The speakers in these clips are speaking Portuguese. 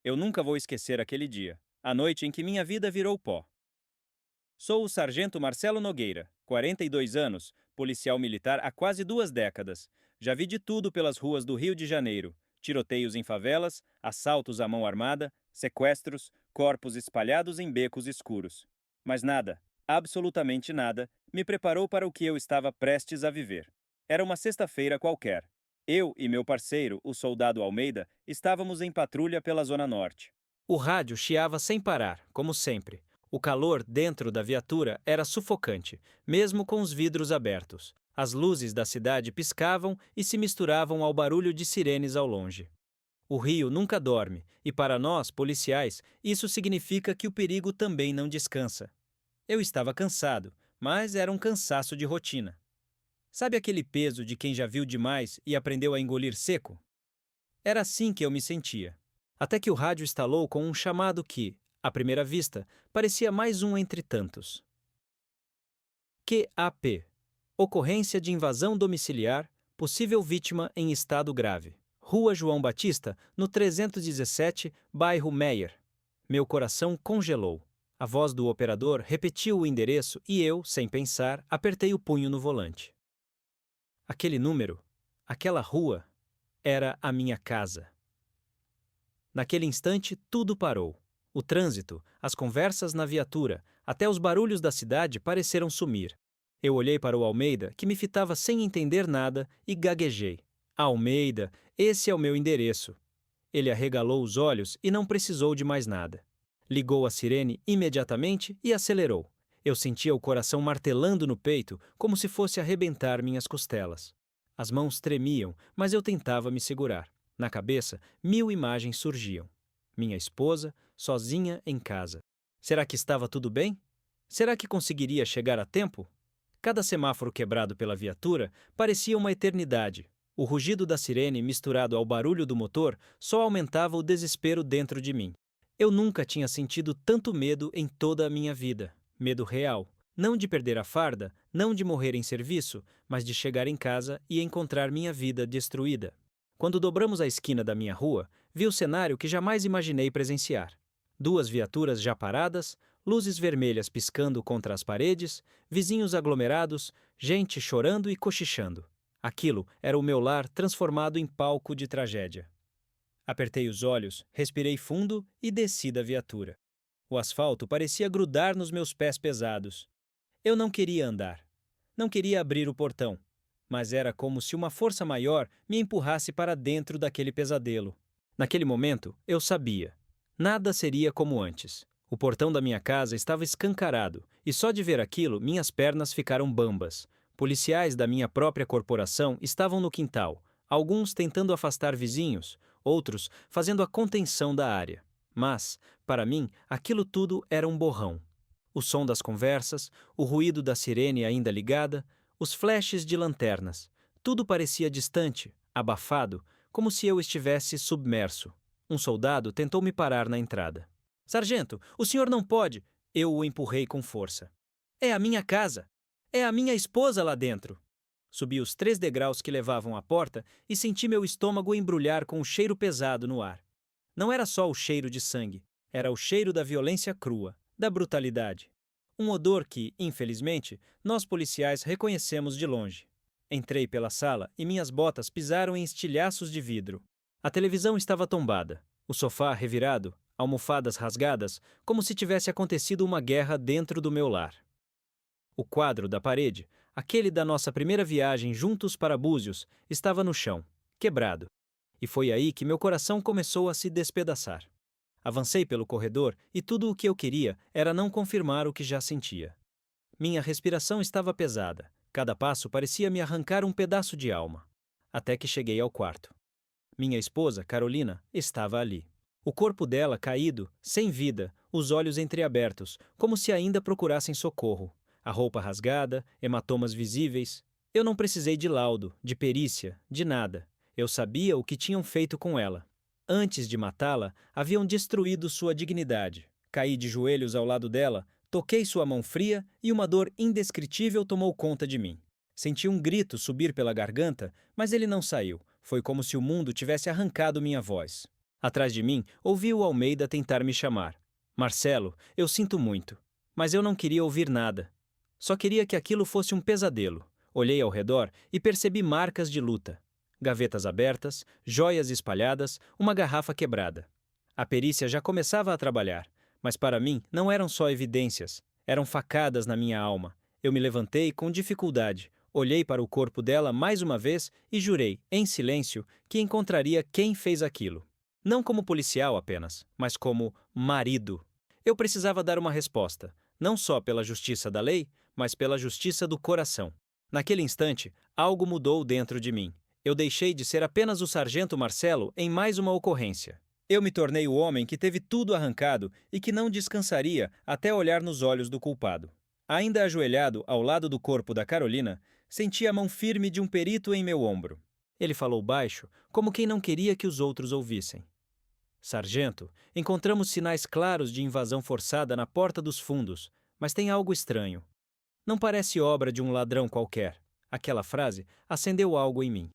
Eu nunca vou esquecer aquele dia, a noite em que minha vida virou pó. Sou o sargento Marcelo Nogueira, 42 anos, policial militar há quase 2 décadas. Já vi de tudo pelas ruas do Rio de Janeiro: tiroteios em favelas, assaltos à mão armada, sequestros, corpos espalhados em becos escuros. Mas nada, absolutamente nada, me preparou para o que eu estava prestes a viver. Era uma sexta-feira qualquer. Eu e meu parceiro, o soldado Almeida, estávamos em patrulha pela Zona Norte. O rádio chiava sem parar, como sempre. O calor dentro da viatura era sufocante, mesmo com os vidros abertos. As luzes da cidade piscavam e se misturavam ao barulho de sirenes ao longe. O Rio nunca dorme, e para nós, policiais, isso significa que o perigo também não descansa. Eu estava cansado, mas era um cansaço de rotina. Sabe aquele peso de quem já viu demais e aprendeu a engolir seco? Era assim que eu me sentia. Até que o rádio estalou com um chamado que, à primeira vista, parecia mais um entre tantos. QAP. Ocorrência de invasão domiciliar, possível vítima em estado grave. Rua João Batista, no 317, bairro Meier. Meu coração congelou. A voz do operador repetiu o endereço e eu, sem pensar, apertei o punho no volante. Aquele número, aquela rua, era a minha casa. Naquele instante, tudo parou. O trânsito, as conversas na viatura, até os barulhos da cidade pareceram sumir. Eu olhei para o Almeida, que me fitava sem entender nada, e gaguejei. Almeida, esse é o meu endereço. Ele arregalou os olhos e não precisou de mais nada. Ligou a sirene imediatamente e acelerou. Eu sentia o coração martelando no peito, como se fosse arrebentar minhas costelas. As mãos tremiam, mas eu tentava me segurar. Na cabeça, 1000 imagens surgiam. Minha esposa, sozinha em casa. Será que estava tudo bem? Será que conseguiria chegar a tempo? Cada semáforo quebrado pela viatura parecia uma eternidade. O rugido da sirene misturado ao barulho do motor só aumentava o desespero dentro de mim. Eu nunca tinha sentido tanto medo em toda a minha vida. Medo real. Não de perder a farda, não de morrer em serviço, mas de chegar em casa e encontrar minha vida destruída. Quando dobramos a esquina da minha rua, vi o cenário que jamais imaginei presenciar. 2 viaturas já paradas, luzes vermelhas piscando contra as paredes, vizinhos aglomerados, gente chorando e cochichando. Aquilo era o meu lar transformado em palco de tragédia. Apertei os olhos, respirei fundo e desci da viatura. O asfalto parecia grudar nos meus pés pesados. Eu não queria andar. Não queria abrir o portão. Mas era como se uma força maior me empurrasse para dentro daquele pesadelo. Naquele momento, eu sabia. Nada seria como antes. O portão da minha casa estava escancarado, e só de ver aquilo, minhas pernas ficaram bambas. Policiais da minha própria corporação estavam no quintal, alguns tentando afastar vizinhos, outros fazendo a contenção da área. Mas, para mim, aquilo tudo era um borrão. O som das conversas, o ruído da sirene ainda ligada, os flashes de lanternas. Tudo parecia distante, abafado, como se eu estivesse submerso. Um soldado tentou me parar na entrada. Sargento, o senhor não pode! Eu o empurrei com força. É a minha casa! É a minha esposa lá dentro! Subi os 3 degraus que levavam à porta e senti meu estômago embrulhar com o cheiro pesado no ar. Não era só o cheiro de sangue, era o cheiro da violência crua, da brutalidade. Um odor que, infelizmente, nós policiais reconhecemos de longe. Entrei pela sala e minhas botas pisaram em estilhaços de vidro. A televisão estava tombada, o sofá revirado, almofadas rasgadas, como se tivesse acontecido uma guerra dentro do meu lar. O quadro da parede, aquele da nossa primeira viagem juntos para Búzios, estava no chão, quebrado. E foi aí que meu coração começou a se despedaçar. Avancei pelo corredor e tudo o que eu queria era não confirmar o que já sentia. Minha respiração estava pesada, cada passo parecia me arrancar um pedaço de alma. Até que cheguei ao quarto. Minha esposa, Carolina, estava ali. O corpo dela caído, sem vida, os olhos entreabertos, como se ainda procurassem socorro. A roupa rasgada, hematomas visíveis. Eu não precisei de laudo, de perícia, de nada. Eu sabia o que tinham feito com ela. Antes de matá-la, haviam destruído sua dignidade. Caí de joelhos ao lado dela, toquei sua mão fria e uma dor indescritível tomou conta de mim. Senti um grito subir pela garganta, mas ele não saiu. Foi como se o mundo tivesse arrancado minha voz. Atrás de mim, ouvi o Almeida tentar me chamar. Marcelo, eu sinto muito. Mas eu não queria ouvir nada. Só queria que aquilo fosse um pesadelo. Olhei ao redor e percebi marcas de luta. Gavetas abertas, joias espalhadas, uma garrafa quebrada. A perícia já começava a trabalhar, mas para mim não eram só evidências, eram facadas na minha alma. Eu me levantei com dificuldade, olhei para o corpo dela mais uma vez e jurei, em silêncio, que encontraria quem fez aquilo. Não como policial apenas, mas como marido. Eu precisava dar uma resposta, não só pela justiça da lei, mas pela justiça do coração. Naquele instante, algo mudou dentro de mim. Eu deixei de ser apenas o sargento Marcelo em mais uma ocorrência. Eu me tornei o homem que teve tudo arrancado e que não descansaria até olhar nos olhos do culpado. Ainda ajoelhado ao lado do corpo da Carolina, senti a mão firme de um perito em meu ombro. Ele falou baixo, como quem não queria que os outros ouvissem. Sargento, encontramos sinais claros de invasão forçada na porta dos fundos, mas tem algo estranho. Não parece obra de um ladrão qualquer. Aquela frase acendeu algo em mim.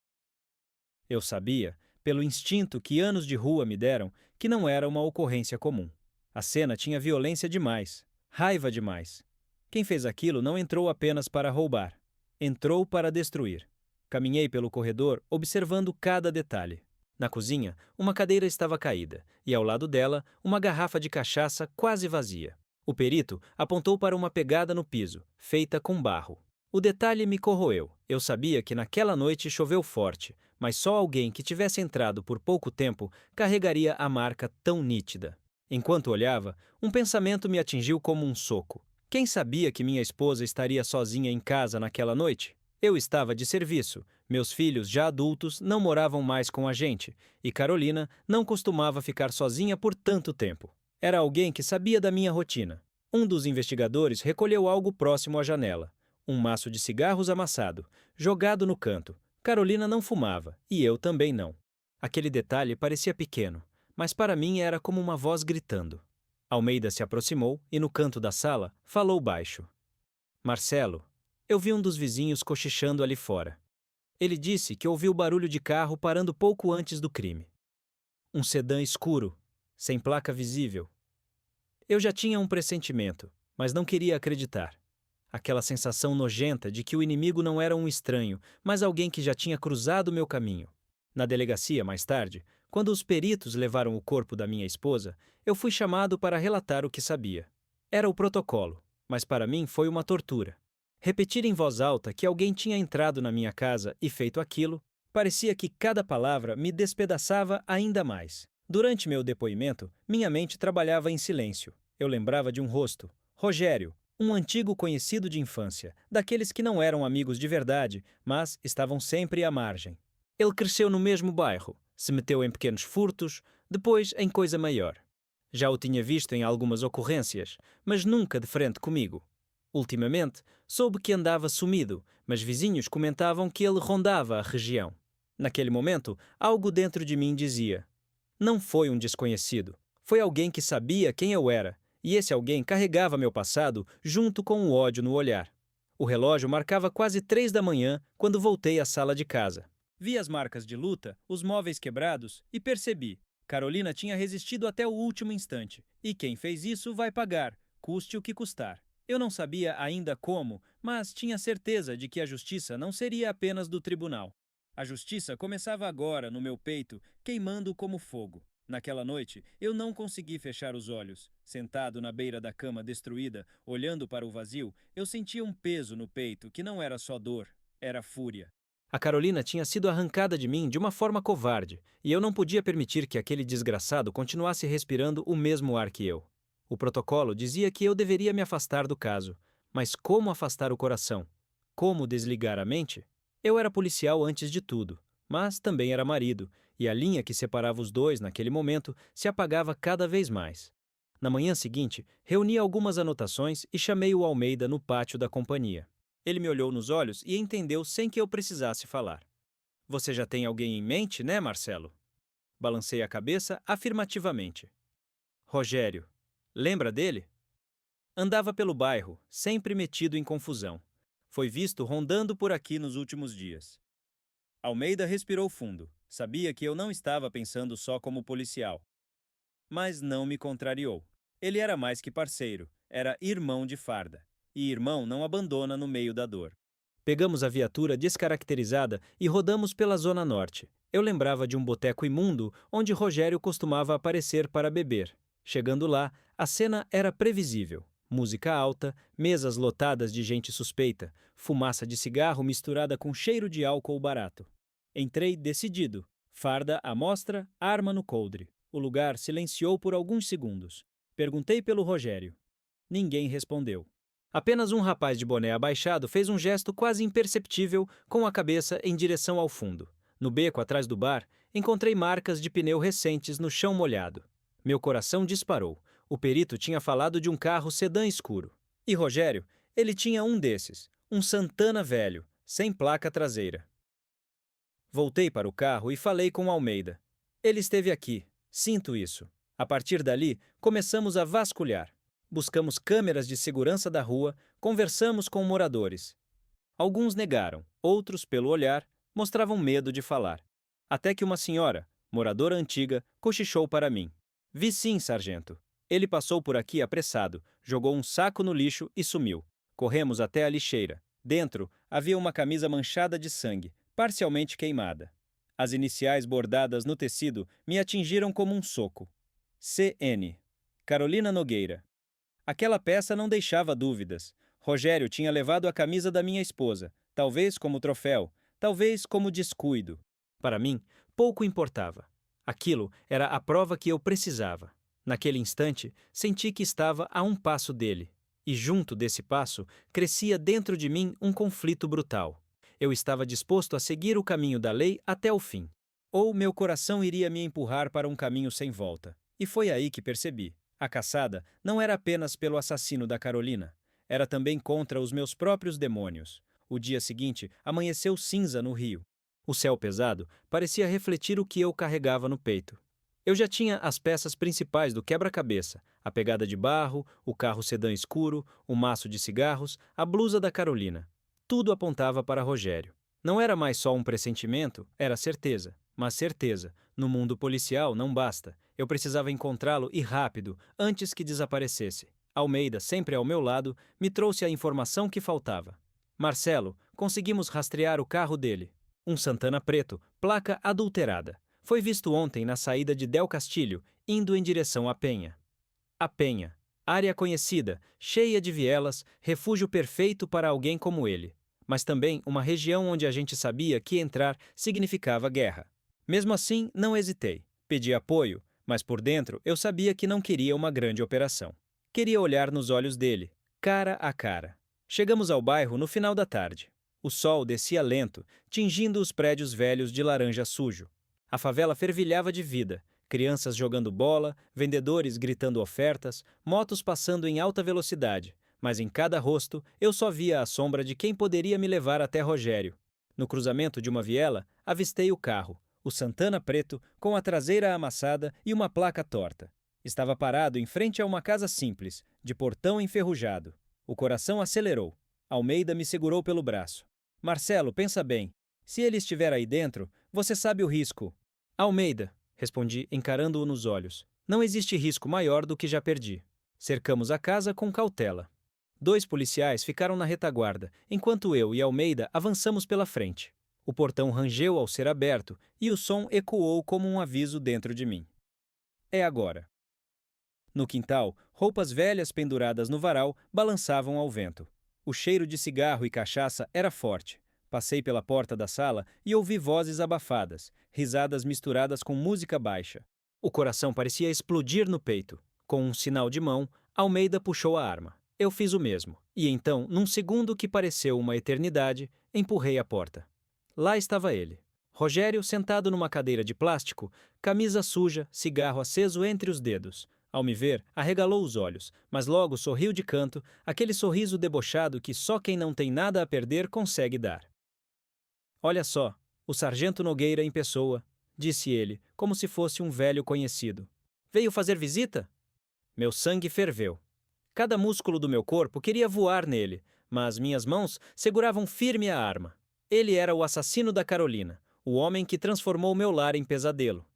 Eu sabia, pelo instinto que anos de rua me deram, que não era uma ocorrência comum. A cena tinha violência demais, raiva demais. Quem fez aquilo não entrou apenas para roubar. Entrou para destruir. Caminhei pelo corredor, observando cada detalhe. Na cozinha, uma cadeira estava caída, e ao lado dela, uma garrafa de cachaça quase vazia. O perito apontou para uma pegada no piso, feita com barro. O detalhe me corroeu. Eu sabia que naquela noite choveu forte, mas só alguém que tivesse entrado por pouco tempo carregaria a marca tão nítida. Enquanto olhava, um pensamento me atingiu como um soco. Quem sabia que minha esposa estaria sozinha em casa naquela noite? Eu estava de serviço, meus filhos, já adultos, não moravam mais com a gente, e Carolina não costumava ficar sozinha por tanto tempo. Era alguém que sabia da minha rotina. Um dos investigadores recolheu algo próximo à janela. Um maço de cigarros amassado, jogado no canto. Carolina não fumava, e eu também não. Aquele detalhe parecia pequeno, mas para mim era como uma voz gritando. Almeida se aproximou e, no canto da sala, falou baixo. Marcelo, eu vi um dos vizinhos cochichando ali fora. Ele disse que ouviu barulho de carro parando pouco antes do crime. Um sedã escuro, sem placa visível. Eu já tinha um pressentimento, mas não queria acreditar. Aquela sensação nojenta de que o inimigo não era um estranho, mas alguém que já tinha cruzado meu caminho. Na delegacia, mais tarde, quando os peritos levaram o corpo da minha esposa, eu fui chamado para relatar o que sabia. Era o protocolo, mas para mim foi uma tortura. Repetir em voz alta que alguém tinha entrado na minha casa e feito aquilo, parecia que cada palavra me despedaçava ainda mais. Durante meu depoimento, minha mente trabalhava em silêncio. Eu lembrava de um rosto, Rogério, um antigo conhecido de infância, daqueles que não eram amigos de verdade, mas estavam sempre à margem. Ele cresceu no mesmo bairro, se meteu em pequenos furtos, depois em coisa maior. Já o tinha visto em algumas ocorrências, mas nunca de frente comigo. Ultimamente, soube que andava sumido, mas vizinhos comentavam que ele rondava a região. Naquele momento, algo dentro de mim dizia: não foi um desconhecido, foi alguém que sabia quem eu era, e esse alguém carregava meu passado junto com o ódio no olhar. O relógio marcava quase 3 da manhã quando voltei à sala de casa. Vi as marcas de luta, os móveis quebrados e percebi: Carolina tinha resistido até o último instante, e quem fez isso vai pagar, custe o que custar. Eu não sabia ainda como, mas tinha certeza de que a justiça não seria apenas do tribunal. A justiça começava agora, no meu peito, queimando como fogo. Naquela noite, eu não consegui fechar os olhos. Sentado na beira da cama destruída, olhando para o vazio, eu sentia um peso no peito que não era só dor, era fúria. A Carolina tinha sido arrancada de mim de uma forma covarde, e eu não podia permitir que aquele desgraçado continuasse respirando o mesmo ar que eu. O protocolo dizia que eu deveria me afastar do caso, mas como afastar o coração? Como desligar a mente? Eu era policial antes de tudo, mas também era marido, e a linha que separava os dois naquele momento se apagava cada vez mais. Na manhã seguinte, reuni algumas anotações e chamei o Almeida no pátio da companhia. Ele me olhou nos olhos e entendeu sem que eu precisasse falar. Você já tem alguém em mente, né, Marcelo? Balancei a cabeça afirmativamente. Rogério. Lembra dele? Andava pelo bairro, sempre metido em confusão. Foi visto rondando por aqui nos últimos dias. Almeida respirou fundo. Sabia que eu não estava pensando só como policial. Mas não me contrariou. Ele era mais que parceiro, era irmão de farda. E irmão não abandona no meio da dor. Pegamos a viatura descaracterizada e rodamos pela Zona Norte. Eu lembrava de um boteco imundo onde Rogério costumava aparecer para beber. Chegando lá, a cena era previsível. Música alta, mesas lotadas de gente suspeita, fumaça de cigarro misturada com cheiro de álcool barato. Entrei decidido. Farda à mostra, arma no coldre. O lugar silenciou por alguns segundos. Perguntei pelo Rogério. Ninguém respondeu. Apenas um rapaz de boné abaixado fez um gesto quase imperceptível com a cabeça em direção ao fundo. No beco atrás do bar, encontrei marcas de pneu recentes no chão molhado. Meu coração disparou. O perito tinha falado de um carro sedã escuro. E Rogério, ele tinha um desses, um Santana velho, sem placa traseira. Voltei para o carro e falei com Almeida. Ele esteve aqui, sinto isso. A partir dali, começamos a vasculhar. Buscamos câmeras de segurança da rua, conversamos com moradores. Alguns negaram, outros, pelo olhar, mostravam medo de falar. Até que uma senhora, moradora antiga, cochichou para mim. Vi sim, sargento. Ele passou por aqui apressado, jogou um saco no lixo e sumiu. Corremos até a lixeira. Dentro, havia uma camisa manchada de sangue, parcialmente queimada. As iniciais bordadas no tecido me atingiram como um soco. C.N. Carolina Nogueira. Aquela peça não deixava dúvidas. Rogério tinha levado a camisa da minha esposa, talvez como troféu, talvez como descuido. Para mim, pouco importava. Aquilo era a prova que eu precisava. Naquele instante, senti que estava a um passo dele. E junto desse passo, crescia dentro de mim um conflito brutal. Eu estava disposto a seguir o caminho da lei até o fim. Ou meu coração iria me empurrar para um caminho sem volta. E foi aí que percebi. A caçada não era apenas pelo assassino da Carolina. Era também contra os meus próprios demônios. O dia seguinte amanheceu cinza no rio. O céu pesado parecia refletir o que eu carregava no peito. Eu já tinha as peças principais do quebra-cabeça, a pegada de barro, o carro sedã escuro, o maço de cigarros, a blusa da Carolina. Tudo apontava para Rogério. Não era mais só um pressentimento, era certeza. Mas certeza, no mundo policial não basta. Eu precisava encontrá-lo e rápido, antes que desaparecesse. Almeida, sempre ao meu lado, me trouxe a informação que faltava. Marcelo, conseguimos rastrear o carro dele. Um Santana preto, placa adulterada. Foi visto ontem na saída de Del Castilho, indo em direção à Penha. A Penha. Área conhecida, cheia de vielas, refúgio perfeito para alguém como ele. Mas também uma região onde a gente sabia que entrar significava guerra. Mesmo assim, não hesitei. Pedi apoio, mas por dentro eu sabia que não queria uma grande operação. Queria olhar nos olhos dele, cara a cara. Chegamos ao bairro no final da tarde. O sol descia lento, tingindo os prédios velhos de laranja sujo. A favela fervilhava de vida, crianças jogando bola, vendedores gritando ofertas, motos passando em alta velocidade, mas em cada rosto eu só via a sombra de quem poderia me levar até Rogério. No cruzamento de uma viela, avistei o carro, o Santana preto, com a traseira amassada e uma placa torta. Estava parado em frente a uma casa simples, de portão enferrujado. O coração acelerou. Almeida me segurou pelo braço. Marcelo, pensa bem. Se ele estiver aí dentro, você sabe o risco. Almeida, respondi, encarando-o nos olhos. Não existe risco maior do que já perdi. Cercamos a casa com cautela. 2 policiais ficaram na retaguarda, enquanto eu e Almeida avançamos pela frente. O portão rangeu ao ser aberto e o som ecoou como um aviso dentro de mim. É agora. No quintal, roupas velhas penduradas no varal balançavam ao vento. O cheiro de cigarro e cachaça era forte. Passei pela porta da sala e ouvi vozes abafadas, risadas misturadas com música baixa. O coração parecia explodir no peito. Com um sinal de mão, Almeida puxou a arma. Eu fiz o mesmo. E então, num segundo que pareceu uma eternidade, empurrei a porta. Lá estava ele. Rogério sentado numa cadeira de plástico, camisa suja, cigarro aceso entre os dedos. Ao me ver, arregalou os olhos, mas logo sorriu de canto, aquele sorriso debochado que só quem não tem nada a perder consegue dar. Olha só, o sargento Nogueira em pessoa, disse ele, como se fosse um velho conhecido. Veio fazer visita? Meu sangue ferveu. Cada músculo do meu corpo queria voar nele, mas minhas mãos seguravam firme a arma. Ele era o assassino da Carolina, o homem que transformou meu lar em pesadelo.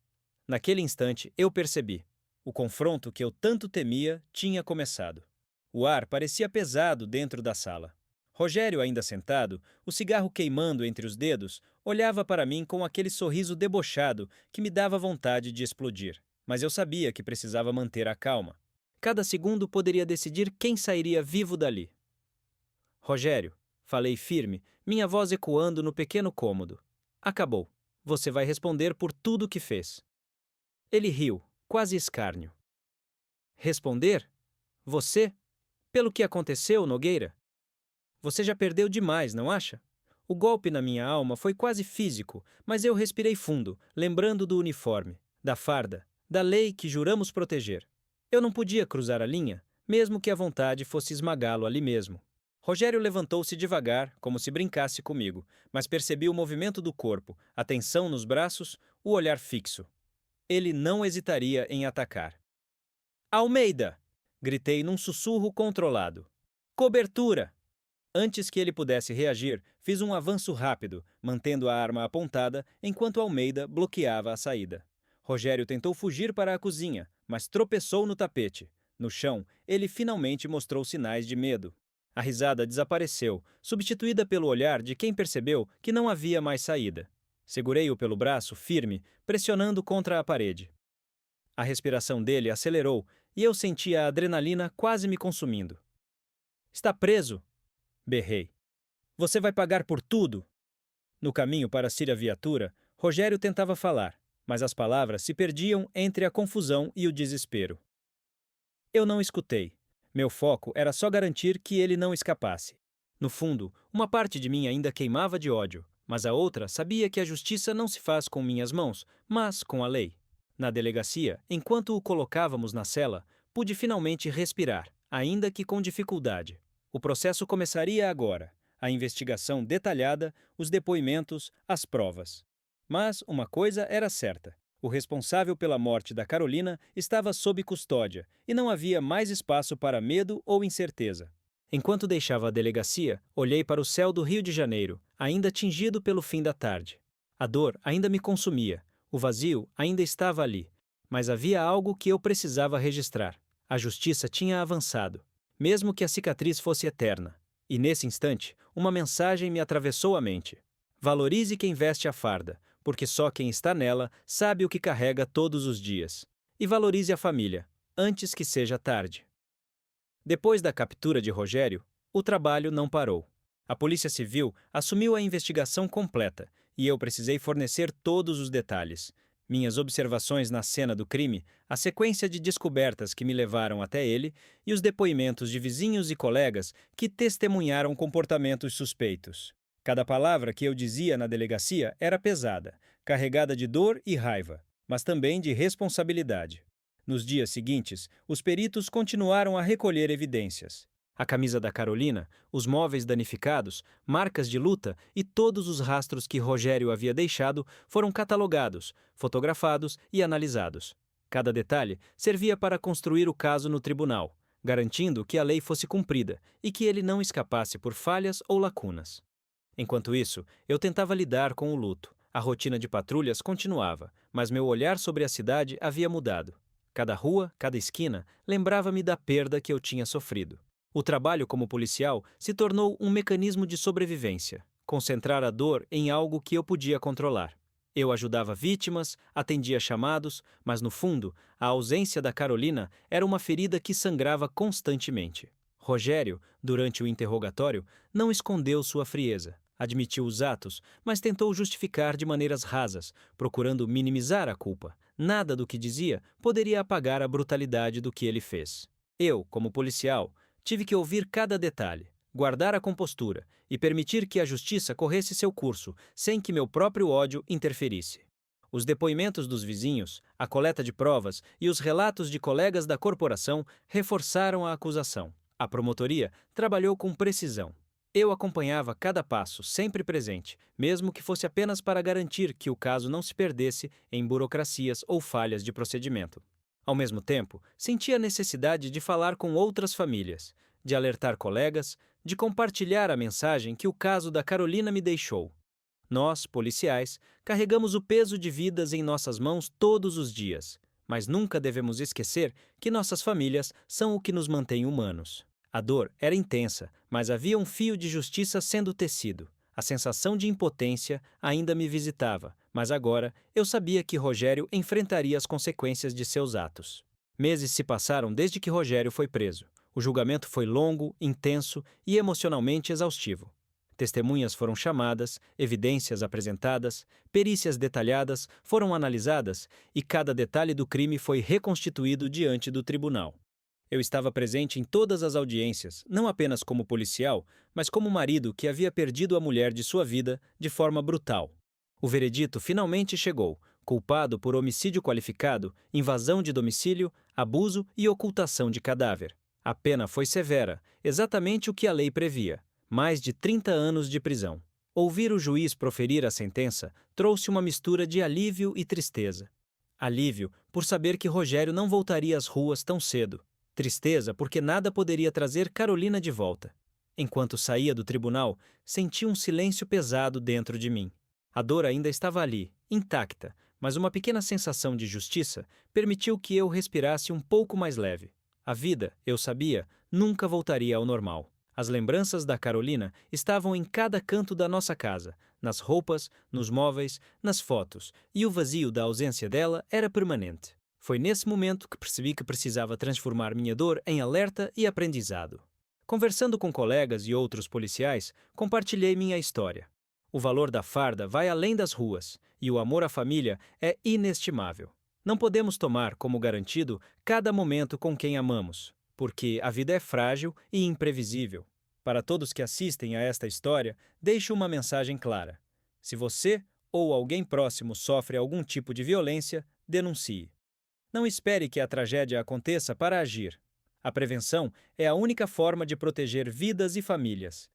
Naquele instante, eu percebi. O confronto que eu tanto temia tinha começado. O ar parecia pesado dentro da sala. Rogério, ainda sentado, o cigarro queimando entre os dedos, olhava para mim com aquele sorriso debochado que me dava vontade de explodir. Mas eu sabia que precisava manter a calma. Cada segundo poderia decidir quem sairia vivo dali. Rogério, falei firme, minha voz ecoando no pequeno cômodo. Acabou. Você vai responder por tudo o que fez. Ele riu, quase escárnio. Responder? Você? Pelo que aconteceu, Nogueira? Você já perdeu demais, não acha? O golpe na minha alma foi quase físico, mas eu respirei fundo, lembrando do uniforme, da farda, da lei que juramos proteger. Eu não podia cruzar a linha, mesmo que a vontade fosse esmagá-lo ali mesmo. Rogério levantou-se devagar, como se brincasse comigo, mas percebi o movimento do corpo, a tensão nos braços, o olhar fixo. Ele não hesitaria em atacar. Almeida! Gritei num sussurro controlado. Cobertura! Antes que ele pudesse reagir, fiz um avanço rápido, mantendo a arma apontada, enquanto Almeida bloqueava a saída. Rogério tentou fugir para a cozinha, mas tropeçou no tapete. No chão, ele finalmente mostrou sinais de medo. A risada desapareceu, substituída pelo olhar de quem percebeu que não havia mais saída. Segurei-o pelo braço, firme, pressionando contra a parede. A respiração dele acelerou e eu senti a adrenalina quase me consumindo. Está preso! Berrei. Você vai pagar por tudo! No caminho para a viatura, Rogério tentava falar, mas as palavras se perdiam entre a confusão e o desespero. Eu não escutei. Meu foco era só garantir que ele não escapasse. No fundo, uma parte de mim ainda queimava de ódio, mas a outra sabia que a justiça não se faz com minhas mãos, mas com a lei. Na delegacia, enquanto o colocávamos na cela, pude finalmente respirar, ainda que com dificuldade. O processo começaria agora, a investigação detalhada, os depoimentos, as provas. Mas uma coisa era certa. O responsável pela morte da Carolina estava sob custódia e não havia mais espaço para medo ou incerteza. Enquanto deixava a delegacia, olhei para o céu do Rio de Janeiro, ainda tingido pelo fim da tarde. A dor ainda me consumia, o vazio ainda estava ali, mas havia algo que eu precisava registrar. A justiça tinha avançado, mesmo que a cicatriz fosse eterna. E nesse instante, uma mensagem me atravessou a mente. Valorize quem veste a farda, porque só quem está nela sabe o que carrega todos os dias. E valorize a família, antes que seja tarde. Depois da captura de Rogério, o trabalho não parou. A Polícia Civil assumiu a investigação completa e eu precisei fornecer todos os detalhes. Minhas observações na cena do crime, a sequência de descobertas que me levaram até ele e os depoimentos de vizinhos e colegas que testemunharam comportamentos suspeitos. Cada palavra que eu dizia na delegacia era pesada, carregada de dor e raiva, mas também de responsabilidade. Nos dias seguintes, os peritos continuaram a recolher evidências. A camisa da Carolina, os móveis danificados, marcas de luta e todos os rastros que Rogério havia deixado foram catalogados, fotografados e analisados. Cada detalhe servia para construir o caso no tribunal, garantindo que a lei fosse cumprida e que ele não escapasse por falhas ou lacunas. Enquanto isso, eu tentava lidar com o luto. A rotina de patrulhas continuava, mas meu olhar sobre a cidade havia mudado. Cada rua, cada esquina, lembrava-me da perda que eu tinha sofrido. O trabalho como policial se tornou um mecanismo de sobrevivência, concentrar a dor em algo que eu podia controlar. Eu ajudava vítimas, atendia chamados, mas no fundo, a ausência da Carolina era uma ferida que sangrava constantemente. Rogério, durante o interrogatório, não escondeu sua frieza. Admitiu os atos, mas tentou justificar de maneiras rasas, procurando minimizar a culpa. Nada do que dizia poderia apagar a brutalidade do que ele fez. Eu, como policial, tive que ouvir cada detalhe, guardar a compostura e permitir que a justiça corresse seu curso, sem que meu próprio ódio interferisse. Os depoimentos dos vizinhos, a coleta de provas e os relatos de colegas da corporação reforçaram a acusação. A promotoria trabalhou com precisão. Eu acompanhava cada passo, sempre presente, mesmo que fosse apenas para garantir que o caso não se perdesse em burocracias ou falhas de procedimento. Ao mesmo tempo, sentia a necessidade de falar com outras famílias, de alertar colegas, de compartilhar a mensagem que o caso da Carolina me deixou. Nós, policiais, carregamos o peso de vidas em nossas mãos todos os dias, mas nunca devemos esquecer que nossas famílias são o que nos mantém humanos. A dor era intensa, mas havia um fio de justiça sendo tecido. A sensação de impotência ainda me visitava, mas agora eu sabia que Rogério enfrentaria as consequências de seus atos. Meses se passaram desde que Rogério foi preso. O julgamento foi longo, intenso e emocionalmente exaustivo. Testemunhas foram chamadas, evidências apresentadas, perícias detalhadas foram analisadas e cada detalhe do crime foi reconstituído diante do tribunal. Eu estava presente em todas as audiências, não apenas como policial, mas como marido que havia perdido a mulher de sua vida de forma brutal. O veredito finalmente chegou, culpado por homicídio qualificado, invasão de domicílio, abuso e ocultação de cadáver. A pena foi severa, exatamente o que a lei previa: mais de 30 anos de prisão. Ouvir o juiz proferir a sentença trouxe uma mistura de alívio e tristeza. Alívio por saber que Rogério não voltaria às ruas tão cedo. Tristeza porque nada poderia trazer Carolina de volta. Enquanto saía do tribunal, senti um silêncio pesado dentro de mim. A dor ainda estava ali, intacta, mas uma pequena sensação de justiça permitiu que eu respirasse um pouco mais leve. A vida, eu sabia, nunca voltaria ao normal. As lembranças da Carolina estavam em cada canto da nossa casa, nas roupas, nos móveis, nas fotos, e o vazio da ausência dela era permanente. Foi nesse momento que percebi que precisava transformar minha dor em alerta e aprendizado. Conversando com colegas e outros policiais, compartilhei minha história. O valor da farda vai além das ruas, e o amor à família é inestimável. Não podemos tomar como garantido cada momento com quem amamos, porque a vida é frágil e imprevisível. Para todos que assistem a esta história, deixo uma mensagem clara. Se você ou alguém próximo sofre algum tipo de violência, denuncie. Não espere que a tragédia aconteça para agir. A prevenção é a única forma de proteger vidas e famílias.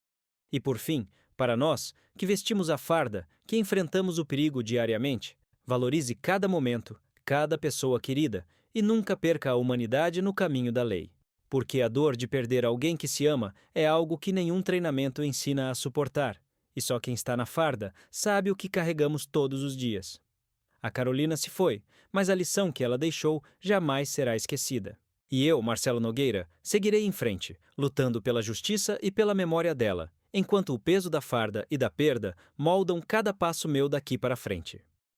E por fim, para nós, que vestimos a farda, que enfrentamos o perigo diariamente, valorize cada momento, cada pessoa querida e nunca perca a humanidade no caminho da lei. Porque a dor de perder alguém que se ama é algo que nenhum treinamento ensina a suportar, e só quem está na farda sabe o que carregamos todos os dias. A Carolina se foi, mas a lição que ela deixou jamais será esquecida. E eu, Marcelo Nogueira, seguirei em frente, lutando pela justiça e pela memória dela, enquanto o peso da farda e da perda moldam cada passo meu daqui para frente.